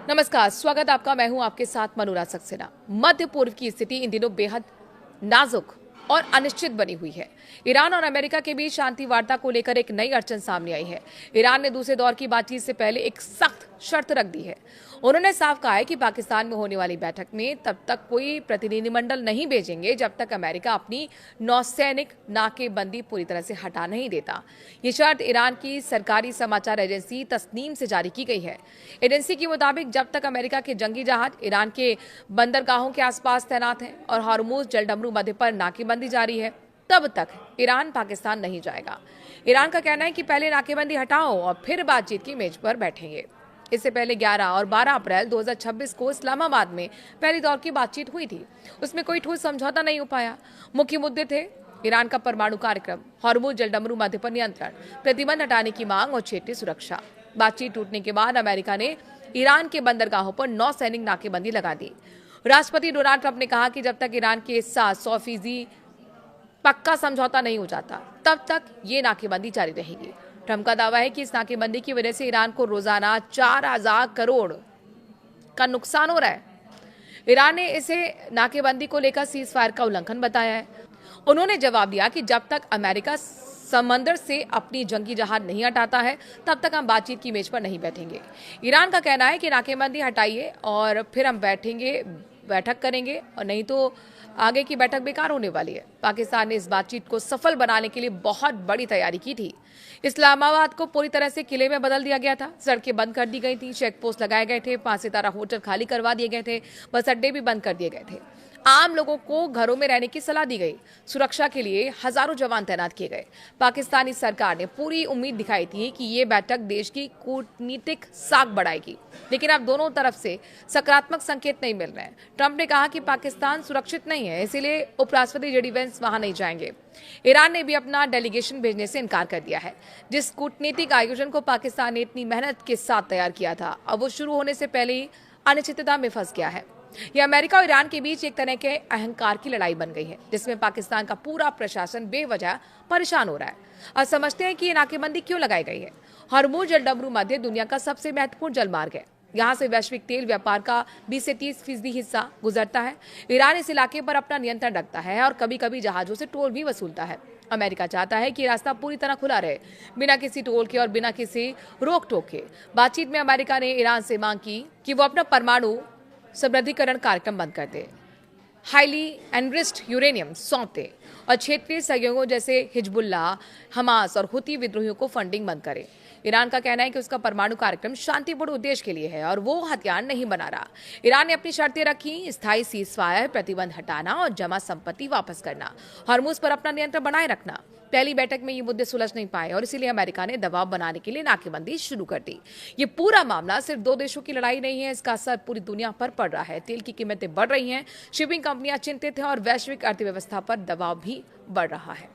नमस्कार, स्वागत आपका। मैं हूं आपके साथ मनोरा सक्सेना। मध्य पूर्व की स्थिति इन दिनों बेहद नाजुक और अनिश्चित बनी हुई है। ईरान और अमेरिका के बीच शांति वार्ता को लेकर एक नई अड़चन सामने आई है। ईरान ने दूसरे दौर की बातचीत से पहले एक सख्त शर्त रख दी है। उन्होंने साफ कहा है कि पाकिस्तान में होने वाली बैठक में तब तक कोई प्रतिनिधिमंडल नहीं भेजेंगे जब तक अमेरिका अपनी नौसैनिक नाकेबंदी पूरी तरह से हटा नहीं देता। ये शर्त ईरान की सरकारी समाचार एजेंसी तस्नीम से जारी की गई है। एजेंसी के मुताबिक जब तक अमेरिका के जंगी जहाज ईरान के बंदरगाहों के आसपास तैनात हैं और हॉर्मुज जलडमरू मध्य पर नाकेबंदी जारी है, तब तक ईरान पाकिस्तान नहीं जाएगा। ईरान का कहना है कि पहले नाकेबंदी हटाओ और फिर बातचीत की मेज पर बैठेंगे। इससे पहले 11 और 12 अप्रैल 2026 को इस्लामाबाद में पहली दौर की बातचीत हुई थी। उसमें कोई ठोस समझौता नहीं हो पाया। मुख्य मुद्दे थे ईरान का परमाणु कार्यक्रम, हॉर्मुज जलडमरू मध्य पर नियंत्रण, प्रतिबंध हटाने की मांग और क्षेत्रीय सुरक्षा। बातचीत टूटने के बाद अमेरिका ने ईरान के बंदरगाहों पर नौसैनिक नाकेबंदी लगा दी। राष्ट्रपति डोनाल्ड ट्रंप ने कहा कि जब तक ईरान के साथ 100% पक्का समझौता नहीं हो जाता, तब तक ये नाकेबंदी जारी रहेगी। ट्रंप का दावा है कि इस नाकेबंदी की वजह से ईरान को रोजाना 4000 करोड़ का नुकसान हो रहा है। ईरान ने इसे नाकेबंदी को लेकर सीज फायर का उल्लंघन बताया है। उन्होंने जवाब दिया कि जब तक अमेरिका समंदर से अपनी जंगी जहाज नहीं हटाता है, तब तक हम बातचीत की मेज पर नहीं बैठेंगे। ईरान का कहना है कि नाकेबंदी हटाइए और फिर हम बैठक करेंगे, और नहीं तो आगे की बैठक बेकार होने वाली है। पाकिस्तान ने इस बातचीत को सफल बनाने के लिए बहुत बड़ी तैयारी की थी। इस्लामाबाद को पूरी तरह से किले में बदल दिया गया था। सड़कें बंद कर दी गई थी, चेक पोस्ट लगाए गए थे, 5 सितारा होटल खाली करवा दिए गए थे, बस अड्डे भी बंद कर दिए गए थे। आम लोगों को घरों में रहने की सलाह दी गई। सुरक्षा के लिए हजारों जवान तैनात किए गए। पाकिस्तानी सरकार ने पूरी उम्मीद दिखाई थी कि ये बैठक देश की कूटनीतिक साख बढ़ाएगी, लेकिन अब दोनों तरफ से सकारात्मक संकेत नहीं मिल रहे हैं। ट्रंप ने कहा कि पाकिस्तान सुरक्षित नहीं है, इसीलिए उपराष्ट्रपति जेडी वेंस वहां नहीं जाएंगे। ईरान ने भी अपना डेलीगेशन भेजने से इनकार कर दिया है। जिस कूटनीतिक आयोजन को पाकिस्तान ने इतनी मेहनत के साथ तैयार किया था, अब वो शुरू होने से पहले ही अनिश्चितता में फंस गया है। यह अमेरिका और ईरान के बीच एक तरह के अहंकार की लड़ाई बन गई है, जिसमें पाकिस्तान का पूरा प्रशासन बेवजह परेशान हो रहा है। अब समझते हैं कि ये नाकेबंदी क्यों लगाई गई है। हॉर्मुज जलडमरू मध्य दुनिया का सबसे महत्वपूर्ण जलमार्ग है। यहाँ से वैश्विक तेल व्यापार का 20 से 30% हिस्सा गुजरता है। ईरान इस इलाके पर अपना नियंत्रण रखता है और कभी कभी जहाजों से टोल भी वसूलता है। अमेरिका चाहता है कि रास्ता पूरी तरह खुला रहे, बिना किसी टोल के और बिना किसी रोक टोक के। बातचीत में अमेरिका ने ईरान से मांग की कि वो अपना परमाणु समृद्धिकरण कार्यक्रम बंद कर दे, हाईली एनरिच्ड यूरेनियम सौंप दे और क्षेत्रीय सहयोगों जैसे हिजबुल्लाह, हमास और हुती विद्रोहियों को फंडिंग बंद करे। ईरान का कहना है कि उसका परमाणु कार्यक्रम शांतिपूर्ण उद्देश्य के लिए है और वो हथियार नहीं बना रहा। ईरान ने अपनी शर्तें रखी: स्थायी सीज फायर, प्रतिबंध हटाना और जमा संपत्ति वापस करना, हॉर्मुज पर अपना नियंत्रण बनाए रखना। पहली बैठक में ये मुद्दे सुलझ नहीं पाए और इसीलिए अमेरिका ने दबाव बनाने के लिए नाकेबंदी शुरू कर दी। ये पूरा मामला सिर्फ दो देशों की लड़ाई नहीं है, इसका असर पूरी दुनिया पर पड़ रहा है। तेल की कीमतें बढ़ रही हैं, शिपिंग कंपनियां चिंतित हैं और वैश्विक अर्थव्यवस्था पर दबाव भी बढ़ रहा है।